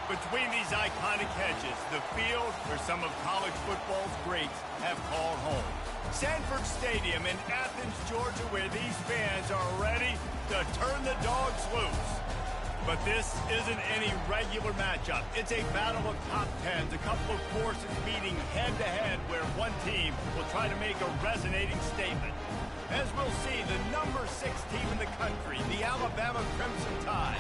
Between these iconic hedges, the field where some of college football's greats have called home. Sanford Stadium in Athens, Georgia, where these fans are ready to turn the dogs loose. But this isn't any regular matchup. It's a battle of top tens, a couple of forces meeting head-to-head where one team will try to make a resonating statement. As we'll see, the number 6 team in the country, the Alabama Crimson Tide,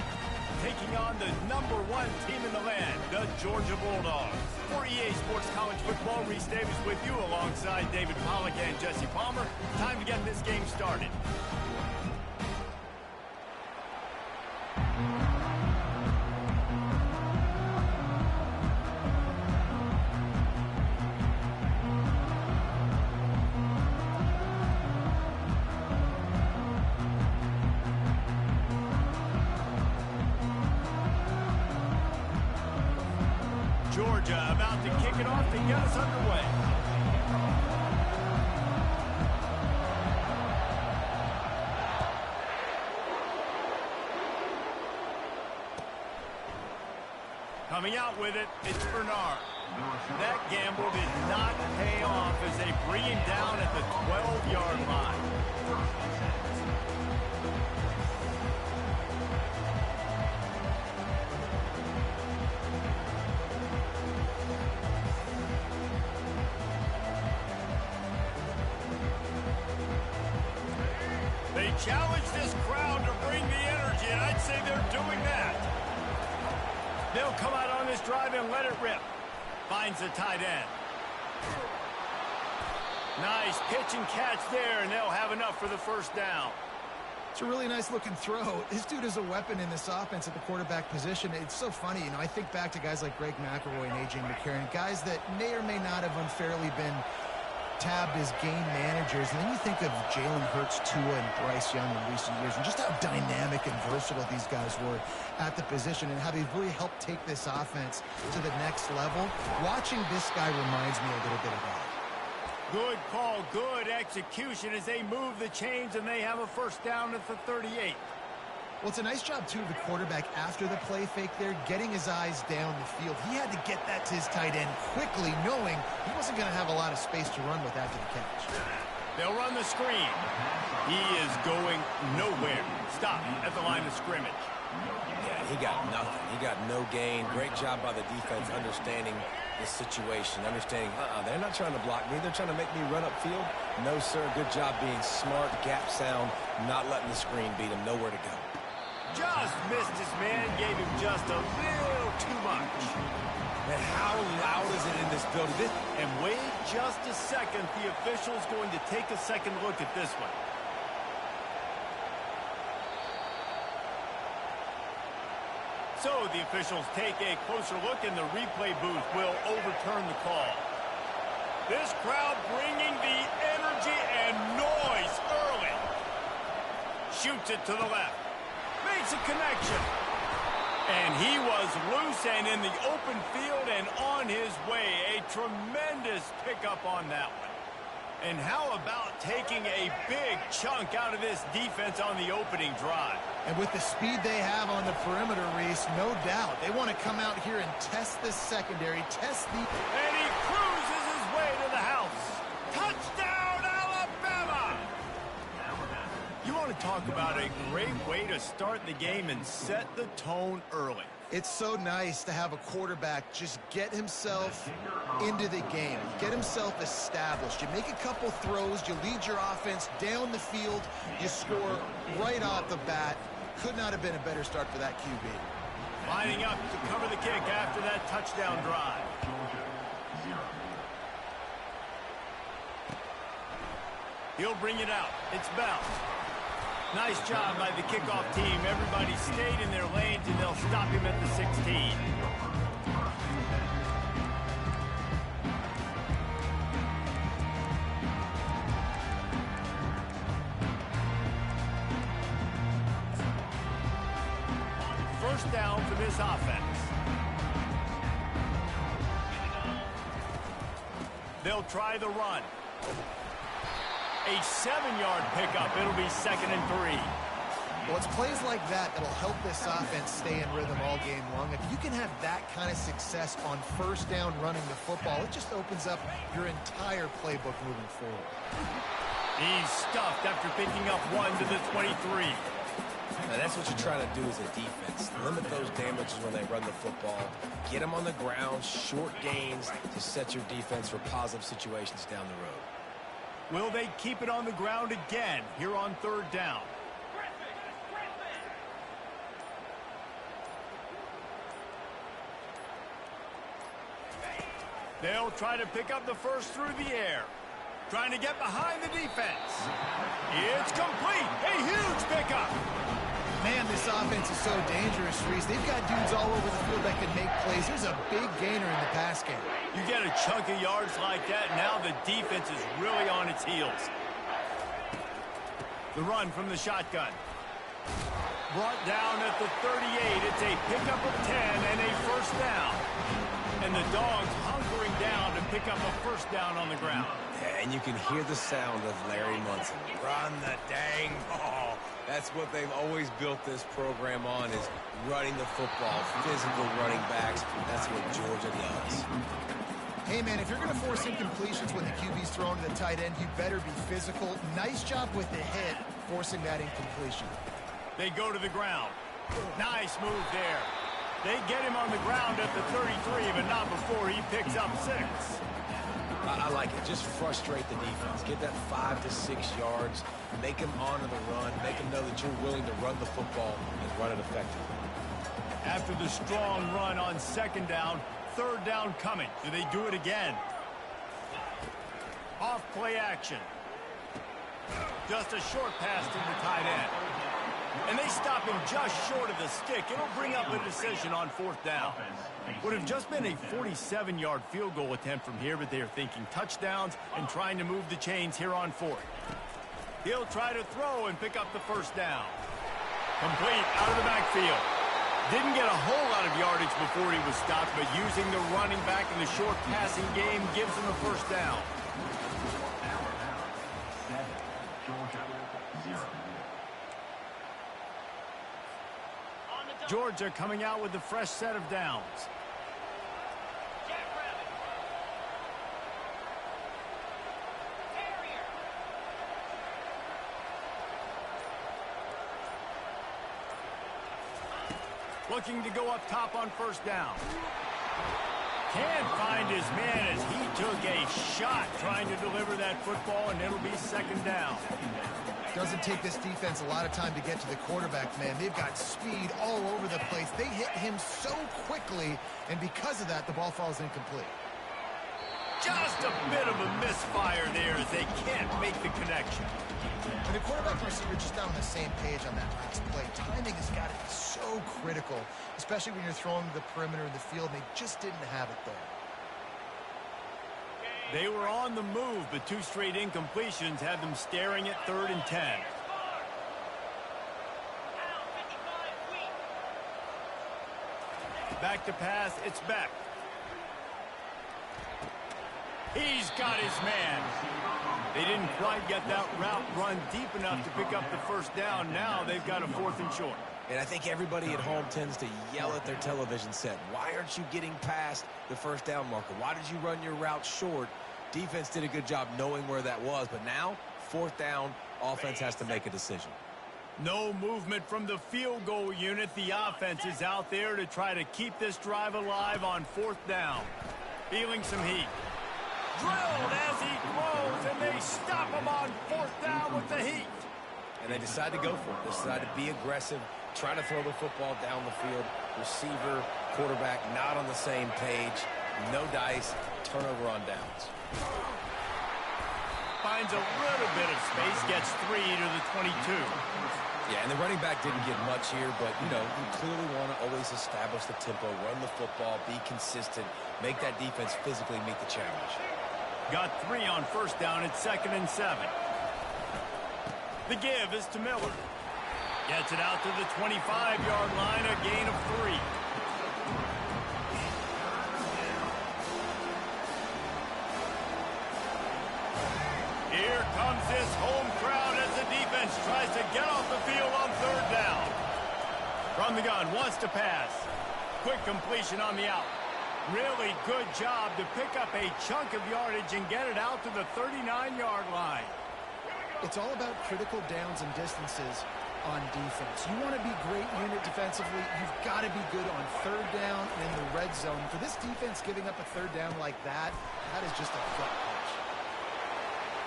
taking on the number 1 team in the land, the Georgia Bulldogs. For EA Sports College Football, Reese Davis with you alongside David Pollack and Jesse Palmer. Time to get this game started. Georgia about to kick it off to get us underway. Coming out with it, it's Bernard. That gamble did not pay off as they bring him down at the 12-yard line. They challenge this crowd to bring the energy, and I'd say they're doing that. They'll come out on this drive and let it rip. Finds the tight end. Nice pitch and catch there, and they'll have enough for the first down. It's a really nice-looking throw. This dude is a weapon in this offense at the quarterback position. It's so funny, I think back to guys like Greg McElroy and A.J. McCarron, guys that may or may not have unfairly been tabbed as game managers, and then you think of Jalen Hurts, Tua, and Bryce Young in recent years, and just how dynamic and versatile these guys were at the position, and how they've really helped take this offense to the next level. Watching this guy reminds me a little bit of that. Good call, good execution as they move the chains, and they have a first down at the 38. Well, it's a nice job, too, of the quarterback after the play fake there, getting his eyes down the field. He had to get that to his tight end quickly, knowing he wasn't going to have a lot of space to run with after the catch. They'll run the screen. He is going nowhere. Stop at the line of scrimmage. Yeah, he got nothing. He got no gain. Great job by the defense understanding the situation, understanding, they're not trying to block me. They're trying to make me run upfield. No, sir. Good job being smart, gap sound, not letting the screen beat him. Nowhere to go. Just missed his man, gave him just a little too much. And how loud is it in this building? And wait just a second. The official's going to take a second look at this one. So the officials take a closer look, and the replay booth will overturn the call. This crowd bringing the energy and noise early. Shoots it to the left. Makes a connection. And he was loose and in the open field and on his way. A tremendous pickup on that one. And how about taking a big chunk out of this defense on the opening drive? And with the speed they have on the perimeter, Reese, no doubt, they want to come out here and test the secondary, test the... And he cruises his way to the house. Touchdown, Alabama! You want to talk about a great way to start the game and set the tone early. It's so nice to have a quarterback just get himself into the game, get himself established. You make a couple throws, you lead your offense down the field, you score right off the bat. Could not have been a better start for that QB. Lining up to cover the kick after that touchdown drive. He'll bring it out. It's Bell. Nice job by the kickoff team. Everybody stayed in their lanes, and they'll stop him at the 16. First down for this offense. They'll try the run. A 7-yard pickup. It'll be 2nd and 3. Well, it's plays like that that'll help this offense stay in rhythm all game long. If you can have that kind of success on first down running the football, it just opens up your entire playbook moving forward. He's stuffed after picking up 1 to the 23. Now, that's what you're trying to do as a defense. Limit those damages when they run the football. Get them on the ground, short gains to set your defense for positive situations down the road. Will they keep it on the ground again here on third down? They'll try to pick up the first through the air. Trying to get behind the defense. It's complete. A huge pickup. Man, this offense is so dangerous, Reese. They've got dudes all over the field that can make plays. There's a big gainer in the pass game. You get a chunk of yards like that, now the defense is really on its heels. The run from the shotgun. Brought down at the 38. It's a pickup of 10 and a first down. And the Dogs hunkering down to pick up a first down on the ground. Yeah, and you can hear the sound of Larry Munson. Run the dang ball. That's what they've always built this program on, is running the football, physical running backs. That's what Georgia does. Hey, man, if you're going to force incompletions when the QB's thrown to the tight end, you better be physical. Nice job with the hit, forcing that incompletion. They go to the ground. Nice move there. They get him on the ground at the 33, but not before he picks up 6. I like it. Just frustrate the defense. Get that 5 to 6 yards. Make them honor the run. Make them know that you're willing to run the football and run it effectively. After the strong run on second down, third down coming. Do they do it again? Off play action. Just a short pass to the tight end. And they stop him just short of the stick. It'll bring up a decision on fourth down. Would have just been a 47-yard field goal attempt from here, but they are thinking touchdowns and trying to move the chains here on fourth. He'll try to throw and pick up the first down. Complete out of the backfield. Didn't get a whole lot of yardage before he was stopped, but using the running back in the short passing game gives him a first down. Georgia coming out with a fresh set of downs. Looking to go up top on first down. Can't find his man as he took a shot trying to deliver that football, and it'll be second down. Doesn't take this defense a lot of time to get to the quarterback, man. They've got speed all over the place. They hit him so quickly, and because of that, the ball falls incomplete. Just a bit of a misfire there as they can't make the connection. And the quarterback and receiver just not on the same page on that last play. Timing has got to be so critical, especially when you're throwing to the perimeter of the field, and they just didn't have it there. They were on the move, but 2 straight incompletions had them staring at 3rd and 10. Back to pass, it's Beck. He's got his man. They didn't quite get that route run deep enough to pick up the first down. Now they've got a 4th and short. And I think everybody at home tends to yell at their television set. Why aren't you getting past the first down marker? Why did you run your route short? Defense did a good job knowing where that was, but now, 4th down, offense has to make a decision. No movement from the field goal unit. The offense is out there to try to keep this drive alive on 4th down. Feeling some heat. Drilled as he throws, and they stop him on 4th down with the heat. And they decide to go for it. They decide to be aggressive, try to throw the football down the field. Receiver, quarterback, not on the same page. No dice, turnover on downs. Finds a little bit of space, gets 3 to the 22. Yeah, and the running back didn't get much here, but, you know, you clearly want to always establish the tempo, run the football, be consistent, make that defense physically meet the challenge. Got 3 on first down at 2nd and 7. The give is to Miller. Gets it out to the 25-yard line, a gain of 3. Here comes this home crowd as the defense tries to get off the field on 3rd down. wants to pass. Quick completion on the out. Really good job to pick up a chunk of yardage and get it out to the 39-yard line. It's all about critical downs and distances on defense. You want to be great unit defensively, you've got to be good on third down and in the red zone. For this defense giving up a third down like that, that is just a gut punch.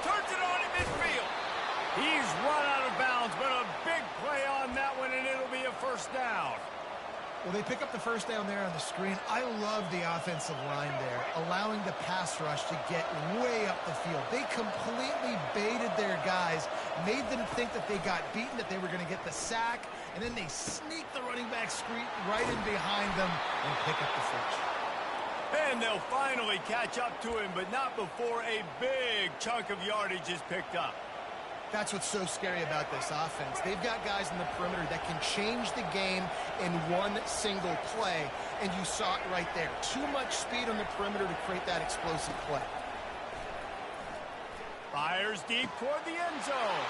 Turns it on in midfield. He's run out of bounds, but a big play on that one, and it'll be a first down. Well, they pick up the first down there on the screen. I love the offensive line there, allowing the pass rush to get way up the field. They completely baited their guys, made them think that they got beaten, that they were going to get the sack, and then they sneak the running back screen right in behind them and pick up the first. And they'll finally catch up to him, but not before a big chunk of yardage is picked up. That's what's so scary about this offense. They've got guys in the perimeter that can change the game in one single play, and you saw it right there. Too much speed on the perimeter to create that explosive play. Fires deep toward the end zone.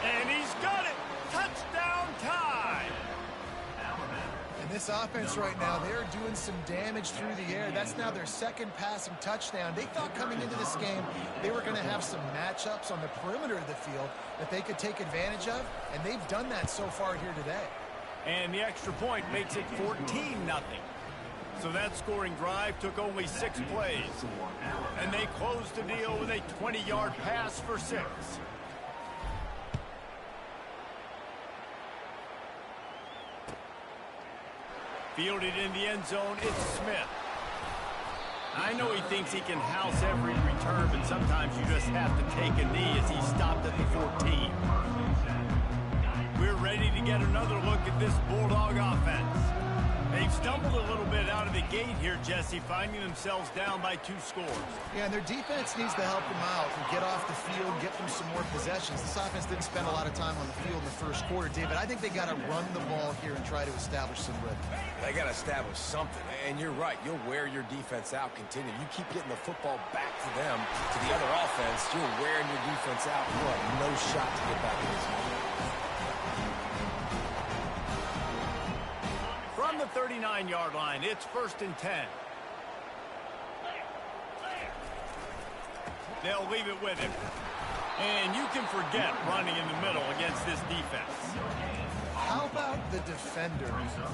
And he's got it. Touchdown time. And this offense right now, they're doing some damage through the air. That's now their second passing touchdown. They thought coming into this game they were going to have some matchups on the perimeter of the field that they could take advantage of, and they've done that so far here today. And the extra point makes it 14-0. So that scoring drive took only 6 plays. And they closed the deal with a 20-yard pass for 6. Fielded in the end zone, it's Smith. I know he thinks he can house every return, but sometimes you just have to take a knee as he stopped at the 14. We're ready to get another look at this Bulldog offense. They've stumbled a little bit out of the gate here, Jesse, finding themselves down by 2 scores. Yeah, and their defense needs to help them out and get off the field, get them some more possessions. This offense didn't spend a lot of time on the field in the first quarter, David. I think they got to run the ball here and try to establish some rhythm. They got to establish something, and you're right. You'll wear your defense out, continue. You keep getting the football back to them, to the other offense, you're wearing your defense out. You have no shot to get back in this game. From the 39-yard line, it's 1st and 10. They'll leave it with him. And you can forget running in the middle against this defense. How about the defender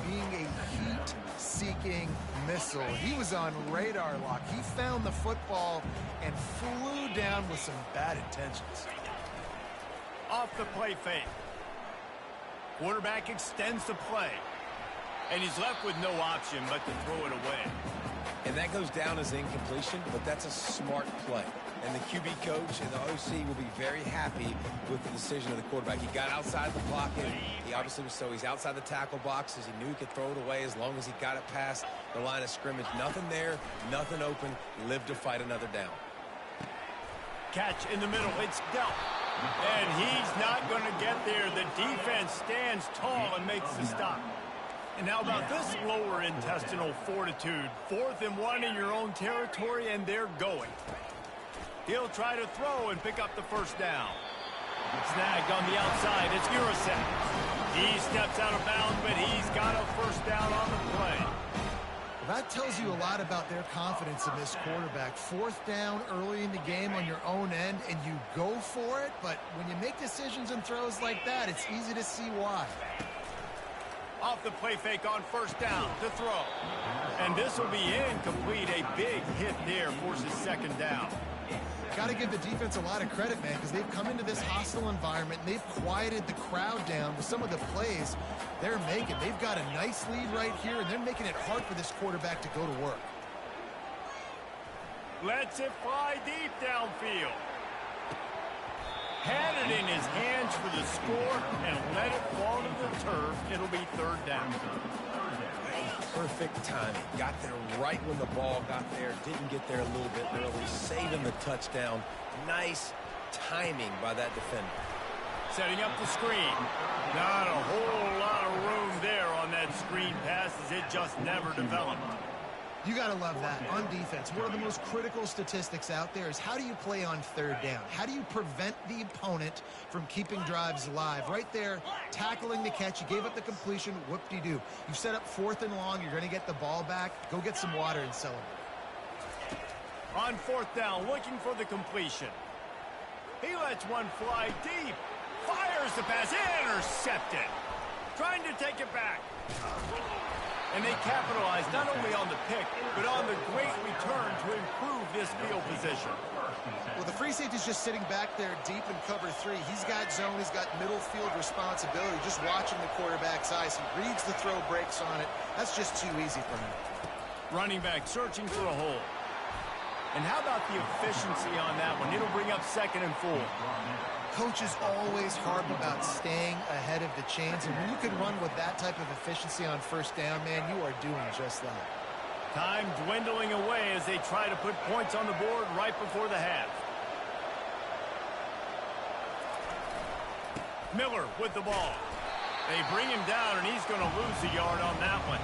being a heat-seeking missile? He was on radar lock. He found the football and flew down with some bad intentions. Off the play fake. Quarterback extends the play. And he's left with no option but to throw it away. And that goes down as incompletion, but that's a smart play. And the QB coach and the OC will be very happy with the decision of the quarterback. He got outside the pocket. He obviously was he's outside the tackle boxes. He knew he could throw it away as long as he got it past the line of scrimmage. Nothing there, nothing open. Live to fight another down. Catch in the middle. It's dealt. And he's not going to get there. The defense stands tall and makes the stop. And how about this lower intestinal fortitude? 4th and 1 in your own territory, and they're going. He'll try to throw and pick up the first down. Snagged on the outside. It's Urasek. He steps out of bounds, but he's got a first down on the play. Well, that tells you a lot about their confidence in this quarterback. 4th down early in the game on your own end, and you go for it. But when you make decisions and throws like that, it's easy to see why. Off the play fake on 1st down to throw. And this will be incomplete. A big hit there forces 2nd down. Got to give the defense a lot of credit, man, because they've come into this hostile environment, and they've quieted the crowd down with some of the plays they're making. They've got a nice lead right here, and they're making it hard for this quarterback to go to work. Lets it fly deep downfield. Had it in his hands for the score and let it fall to the turf. It'll be 3rd down. Perfect timing. Got there right when the ball got there. Didn't get there a little bit early. Saving the touchdown. Nice timing by that defender. Setting up the screen. Not a whole lot of room there on that screen pass as it just never developed. You got to love that. On defense, one of the most critical statistics out there is how do you play on third down? How do you prevent the opponent from keeping drives alive? Right there, tackling the catch. You gave up the completion. Whoop-de-doo. You've set up 4th and long. You're going to get the ball back. Go get some water and celebrate. On 4th down, looking for the completion. He lets one fly deep. Fires the pass. Intercepted. Trying to take it back. And they capitalize not only on the pick, but on the great return to improve this field position. Well, the free safety's just sitting back there deep in cover 3. He's got zone. He's got middle field responsibility. Just watching the quarterback's eyes. He reads the throw, breaks on it. That's just too easy for him. Running back searching for a hole. And how about the efficiency on that one? It'll bring up 2nd and 4. Coaches always harp about staying ahead of the chains, and when you can run with that type of efficiency on 1st down, man, you are doing just that. Time dwindling away as they try to put points on the board right before the half. Miller with the ball. They bring him down, and he's going to lose a yard on that one.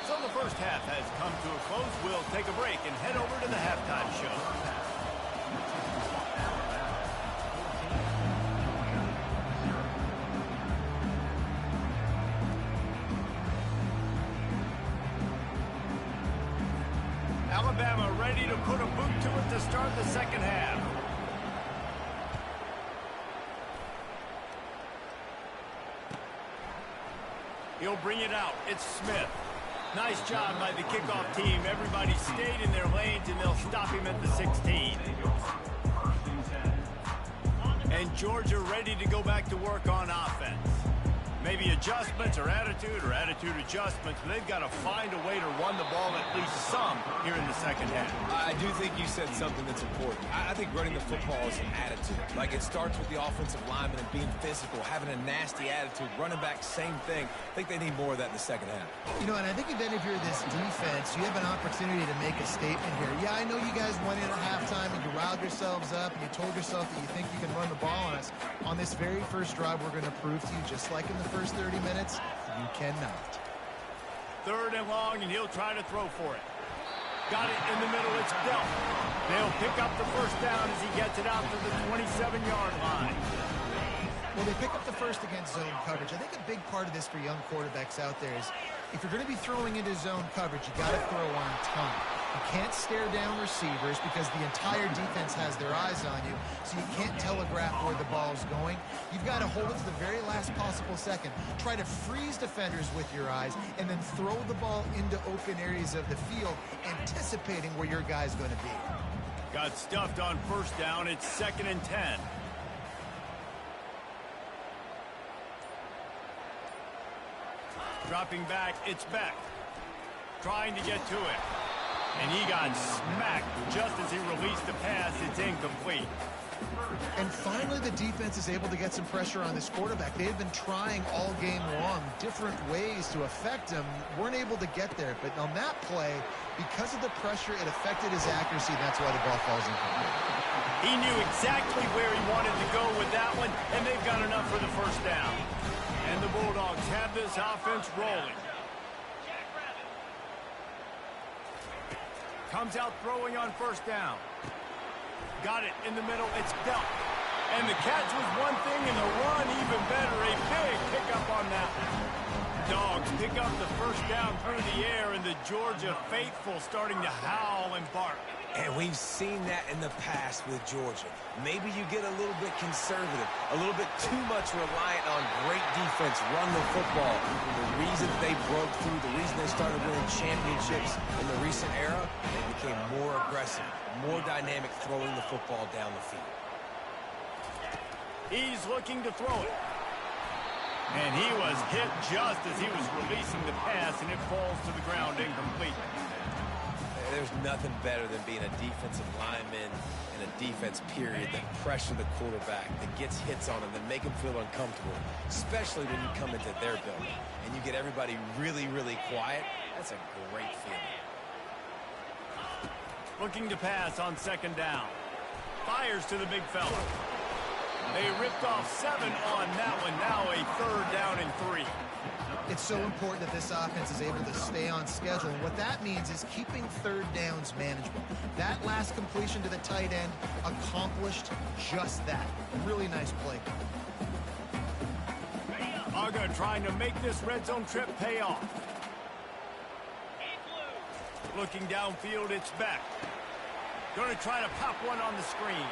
So the first half has come to a close. We'll take a break and head over to the halftime show. Alabama ready to put a boot to it to start the second half. He'll bring it out. It's Smith. Nice job by the kickoff team. Everybody stayed in their lanes, and they'll stop him at the 16. And Georgia ready to go back to work on offense. Maybe adjustments or attitude adjustments, but they've got to find a way to run the ball at least some here in the second half. I do think you said something that's important. I think running the football is an attitude. Like, it starts with the offensive lineman and being physical, having a nasty attitude. Running back, same thing. I think they need more of that in the second half. You know, and I think even if you're this defense, you have an opportunity to make a statement here. Yeah, I know you guys went in at halftime and you riled yourselves up and you told yourself that you think you can run the ball on us. On this very first drive, we're going to prove to you, just like in the first 30 minutes, you cannot. 3rd and long, and he'll try to throw for it. Got it in the middle. It's Belt. They'll pick up the first down as he gets it out to the 27-yard line. Well, they pick up the first against zone coverage. I think a big part of this for young quarterbacks out there is if you're going to be throwing into zone coverage, you got to throw on time. You can't stare down receivers because the entire defense has their eyes on you, so you can't telegraph where the ball's going. You've got to hold it to the very last possible second. Try to freeze defenders with your eyes, and then throw the ball into open areas of the field, anticipating where your guy's going to be. Got stuffed on first down. It's 2nd and 10. Dropping back, it's Beck. Trying to get to it. And he got smacked just as he released the pass. It's incomplete. And finally, the defense is able to get some pressure on this quarterback. They've been trying all game long different ways to affect him. Weren't able to get there. But on that play, because of the pressure, it affected his accuracy. That's why the ball falls incomplete. He knew exactly where he wanted to go with that one, and they've got enough for the first down. And the Bulldogs have this offense rolling. Comes out throwing on first down. Got it in the middle. It's Belt. And the catch was one thing, and the run even better. A big pickup on that one. Dogs pick up the first down through the air, and the Georgia faithful starting to howl and bark. And we've seen that in the past with Georgia. Maybe you get a little bit conservative, a little bit too much reliant on great defense, run the football. The reason they broke through, the reason they started winning championships in the recent era, they became more aggressive, more dynamic throwing the football down the field. He's looking to throw it. And he was hit just as he was releasing the pass, and it falls to the ground incomplete. There's nothing better than being a defensive lineman in a defense period that pressure the quarterback, that gets hits on him, that make him feel uncomfortable, especially when you come into their building and you get everybody really, really quiet. That's a great feeling. Looking to pass on second down. Fires to the big fella. They ripped off 7 on that one. Now a 3rd down and 3. It's so important that this offense is able to stay on schedule. And what that means is keeping third downs manageable. That last completion to the tight end accomplished just that. Really nice play. Aga trying to make this red zone trip pay off. Looking downfield, it's Beck. Going to try to pop one on the screen.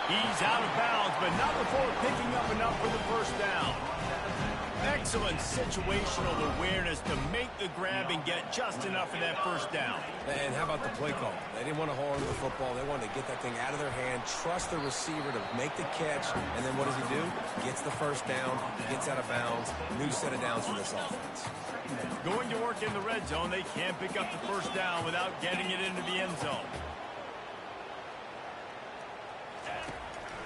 He's out of bounds, but not before picking up enough for the first down. Excellent situational awareness to make the grab and get just enough for that first down. And how about the play call? They didn't want to hold on to the football. They wanted to get that thing out of their hand, trust the receiver to make the catch, and then what does he do? Gets the first down, gets out of bounds. New set of downs for this offense. Going to work in the red zone, they can't pick up the first down without getting it into the end zone.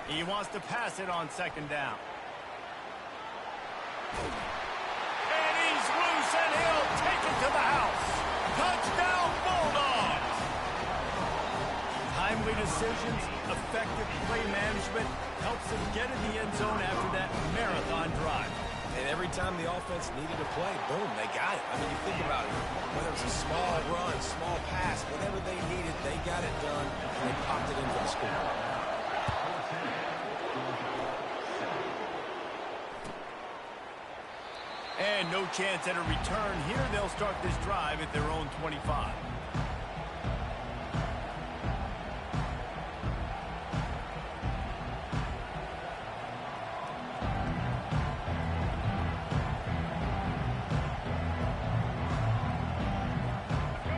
He wants to pass it on second down. And he's loose, and he'll take it to the house. Touchdown, Bulldogs! Timely decisions, effective play management helps them get in the end zone after that marathon drive. And every time the offense needed to play, boom, they got it. I mean, you think about it. Whether it's a small run, small pass, whatever they needed, they got it done, and they popped it in for the score. And no chance at a return here. They'll start this drive at their own 25.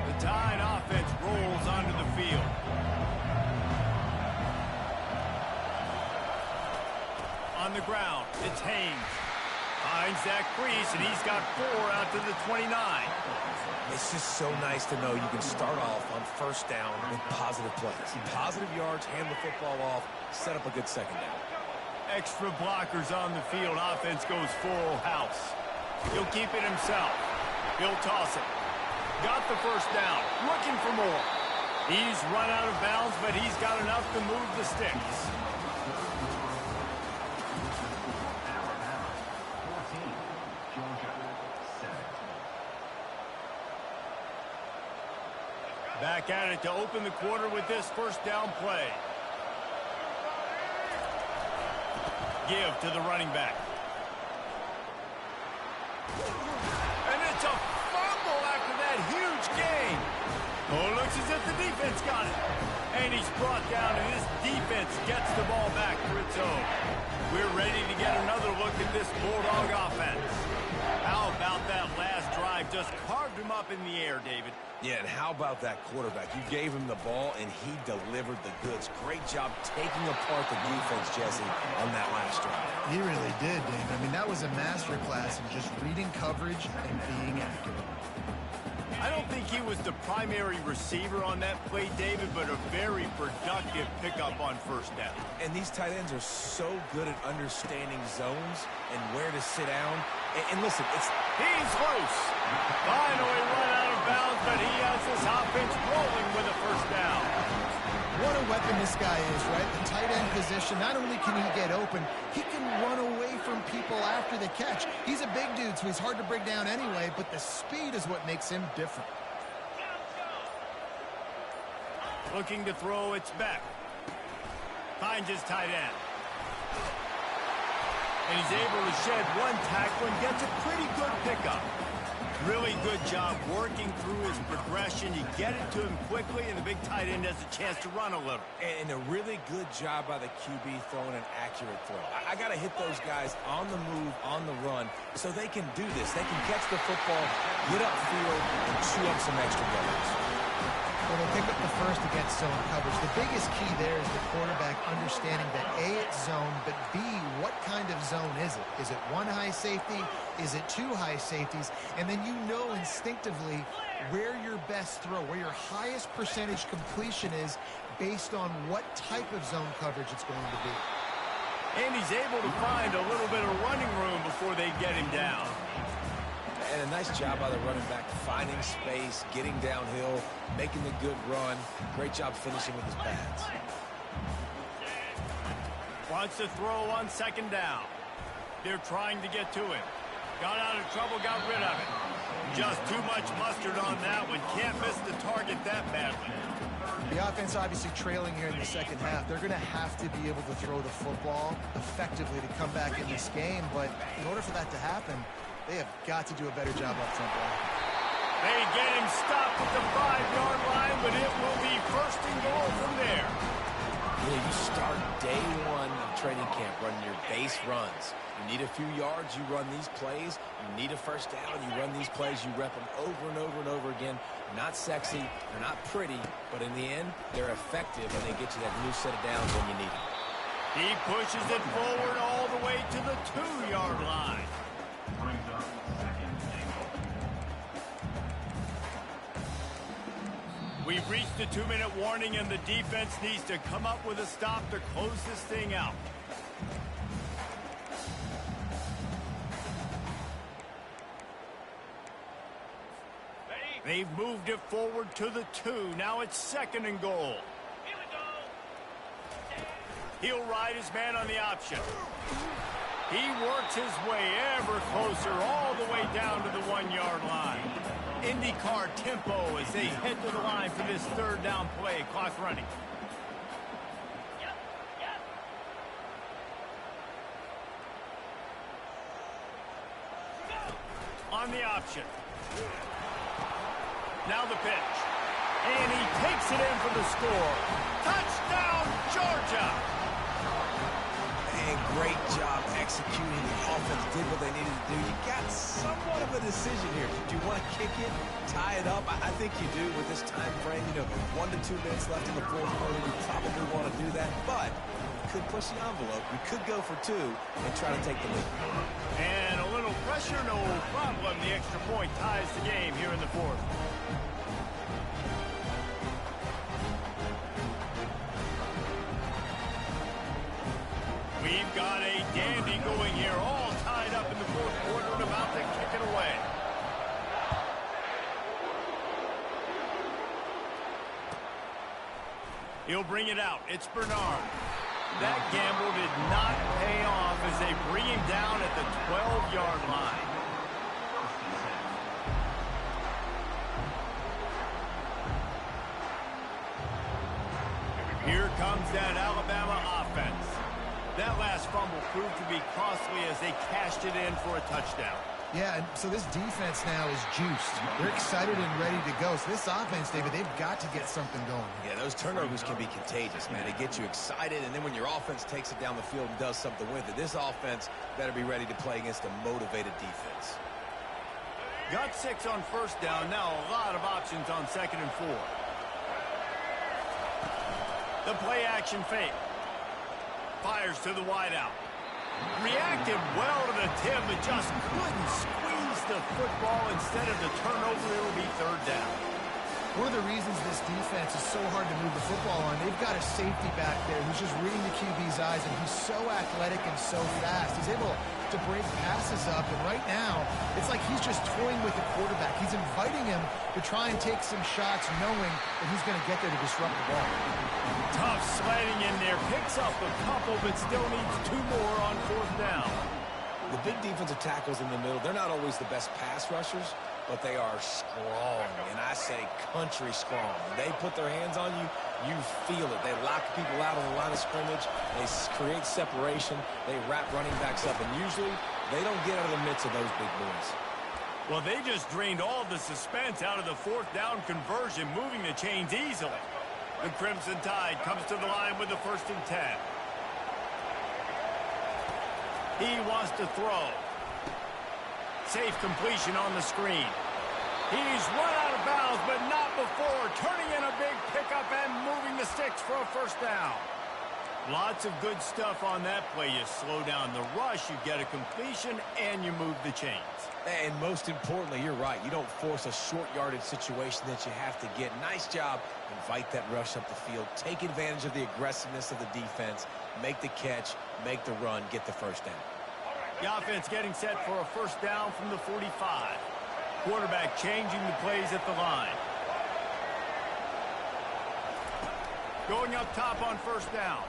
The Tide offense rolls onto the field. On the ground, it's Haynes. Finds that crease, and he's got 4 out to the 29. It's just so nice to know you can start off on first down with positive plays. Positive yards, hand the football off, set up a good second down. Extra blockers on the field. Offense goes full house. He'll keep it himself. He'll toss it. Got the first down. Looking for more. He's run out of bounds, but he's got enough to move the sticks. Back at it to open the quarter with this first down play. Give to the running back. And it's a fumble after that huge gain. Oh, it looks as if the defense got it. And he's brought down, and this defense gets the ball back for its own. We're ready to get another look at this Bulldog offense. How about that last drive? Just carved him up in the air, David. Yeah, and how about that quarterback? You gave him the ball, and he delivered the goods. Great job taking apart the defense, Jesse, on that last drive. He really did, Dave. I mean, that was a masterclass in just reading coverage and being accurate. I don't think he was the primary receiver on that play, David, but a very productive pickup on first down. And these tight ends are so good at understanding zones and where to sit down. And listen, he's loose. Finally run out of bounds, but he has this offense rolling with a first down. What a weapon this guy is, right? The tight end position, not only can he get open, he can run away from people after the catch. He's a big dude, so he's hard to bring down anyway, but the speed is what makes him different. Looking to throw, it's Beck. Finds his tight end. And he's able to shed one tackle and gets a pretty good pickup. Really good job working through his progression. You get it to him quickly, and the big tight end has a chance to run a little. And a really good job by the QB throwing an accurate throw. I got to hit those guys on the move, on the run, so they can do this. They can catch the football, get upfield, and chew up some extra yards. Well, they pick up the first against zone coverage. The biggest key there is the quarterback understanding that A, it's zone, but B, what kind of zone is it? Is it one high safety? Is it two high safeties? And then you know instinctively where your best throw, where your highest percentage completion is based on what type of zone coverage it's going to be. And he's able to find a little bit of running room before they get him down. And a nice job by the running back, finding space, getting downhill, making the good run. Great job finishing with his pads. Wants to throw on second down. They're trying to get to him. Got out of trouble, got rid of it. Just too much mustard on that one. Can't miss the target that badly. The offense obviously trailing here in the second half. They're going to have to be able to throw the football effectively to come back in this game. But in order for that to happen, they have got to do a better job up front. They get him stopped at the 5-yard line, but it will be first and goal from there. You start day one of training camp running your base runs. You need a few yards, you run these plays. You need a first down, you run these plays. You rep them over and over and over again. They're not sexy, they're not pretty, but in the end, they're effective, and they get you that new set of downs when you need them. He pushes it forward all the way to the 2-yard line. We've reached the 2-minute warning, and the defense needs to come up with a stop to close this thing out. They've moved it forward to the 2. Now it's second and goal. He'll ride his man on the option. He works his way ever closer all the way down to the 1-yard line. IndyCar tempo as they head to the line for this third down play. Clock running. On the option. Now the pitch. And he takes it in for the score. Touchdown, Georgia! And great job executing. The offense did what they needed to do. You got somewhat of a decision here. Do you want to kick it, tie it up? I think you do with this time frame. 1 to 2 minutes left in the fourth quarter. You probably want to do that, but you could push the envelope. You could go for 2 and try to take the lead. And a little pressure, no problem. The extra point ties the game here in the fourth. We've got a dandy going here, all tied up in the fourth quarter and about to kick it away. He'll bring it out. It's Bernard. That gamble did not pay off as they bring him down at the 12-yard line. Here comes that Alabama offense. That last fumble proved to be costly as they cashed it in for a touchdown. Yeah, and so this defense now is juiced. They're excited and ready to go. So this offense, David, they've got to get something going. Yeah, those turnovers can be contagious, man. They get you excited, and then when your offense takes it down the field and does something with it, this offense better be ready to play against a motivated defense. Got 6 on first down. Now a lot of options on second and 4. The play action fake. Fires to the wideout. Reacted well to the tip, but just couldn't squeeze the football. Instead of the turnover, it will be third down. One of the reasons this defense is so hard to move the football on, they've got a safety back there who's just reading the QB's eyes, and he's so athletic and so fast. He's able to break passes up, and right now, it's like he's just toying with the quarterback. He's inviting him to try and take some shots, knowing that he's going to get there to disrupt the ball. Tough sledding in there. Picks up a couple, but still needs 2 more on fourth down. The big defensive tackles in the middle, they're not always the best pass rushers, but they are strong, and I say country strong. When they put their hands on you, you feel it. They lock people out on the line of scrimmage. They create separation. They wrap running backs up, and usually they don't get out of the midst of those big boys. Well, they just drained all the suspense out of the fourth down conversion, moving the chains easily. The Crimson Tide comes to the line with the 1st and 10. He wants to throw. Safe completion on the screen. He's run out of bounds, but not before. Turning in a big pickup and moving the sticks for a first down. Lots of good stuff on that play. You slow down the rush, you get a completion, and you move the chains. And most importantly, you're right. You don't force a short yardage situation that you have to get. Nice job. Invite that rush up the field. Take advantage of the aggressiveness of the defense. Make the catch. Make the run. Get the first down. The offense getting set for a first down from the 45. Quarterback changing the plays at the line. Going up top on first down.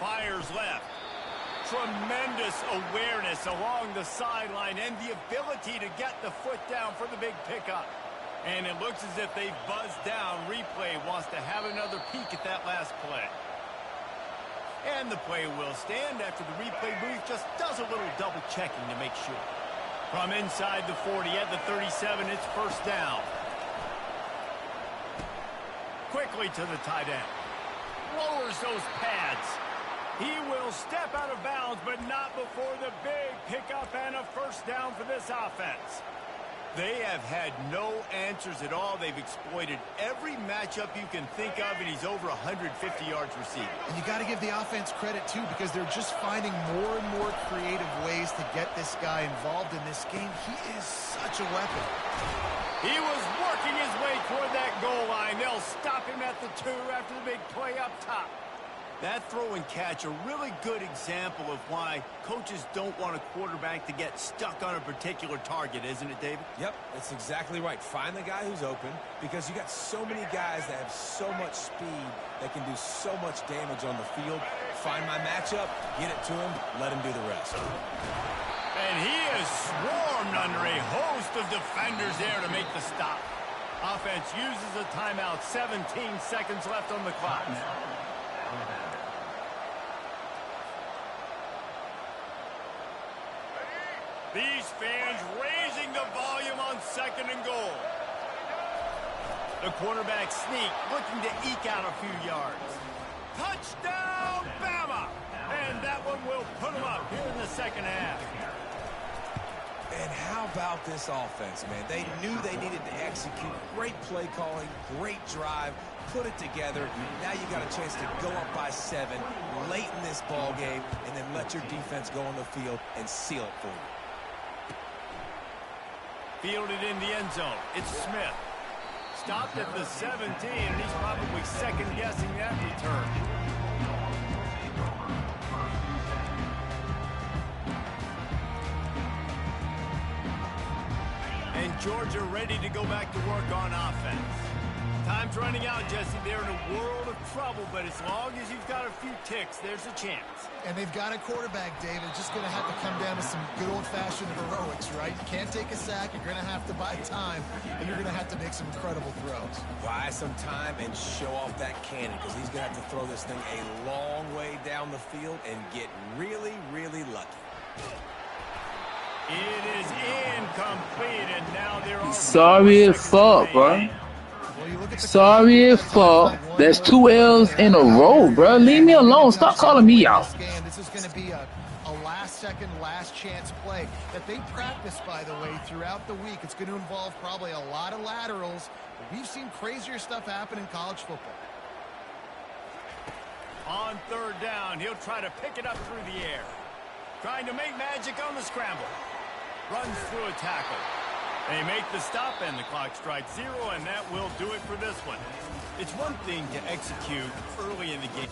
Fires left. tremendous awareness along the sideline and the ability to get the foot down for the big pickup. And it looks as if they've buzzed down. Replay wants to have another peek at that last play. And the play will stand after the replay booth just does a little double checking to make sure. From inside the 40 at the 37, it's first down. Quickly to the tight end. Lowers those pads. He will step out of bounds, but not before the big pickup and a first down for this offense. They have had no answers at all. They've exploited every matchup you can think of, and he's over 150 yards receiving. And you got to give the offense credit, too, because they're just finding more and more creative ways to get this guy involved in this game. He is such a weapon. He was working his way toward that goal line. They'll stop him at the 2 after the big play up top. That throw and catch, a really good example of why coaches don't want a quarterback to get stuck on a particular target, isn't it, David? Yep, that's exactly right. Find the guy who's open, because you got so many guys that have so much speed that can do so much damage on the field. Find my matchup, get it to him, let him do the rest. And he is swarmed under a host of defenders there to make the stop. Offense uses a timeout, 17 seconds left on the clock. These fans raising the volume on 2nd and goal. The quarterback sneak, looking to eke out a few yards. Touchdown, Bama! And that one will put them up here in the second half. And how about this offense, man? They knew they needed to execute. Great play calling, great drive, put it together. Now you got a chance to go up by 7 late in this ball game, and then let your defense go on the field and seal it for you. Fielded in the end zone. It's Smith. Stopped at the 17, and he's probably second-guessing that return. And Georgia ready to go back to work on offense. Time's running out, Jesse. They're in a world of trouble, but as long as you've got a few ticks, there's a chance. And they've got a quarterback, David. Just going to have to come down to some good old-fashioned heroics, right? You can't take a sack. You're going to have to buy time, and you're going to have to make some incredible throws. Buy some time and show off that cannon, because he's going to have to throw this thing a long way down the field and get really, really lucky. It is incomplete, and now there are... Sorry as fuck, bro. Sorry as fuck. That's 2 L's in a row, bro. Leave me alone. Stop calling me out. This is going to be a last-second, last-chance play that they practice, by the way, throughout the week. It's going to involve probably a lot of laterals. We've seen crazier stuff happen in college football. On 3rd down, he'll try to pick it up through the air. Trying to make magic on the scramble. Runs through a tackle. They make the stop, and the clock strikes 0, and that will do it for this one. It's one thing to execute early in the game.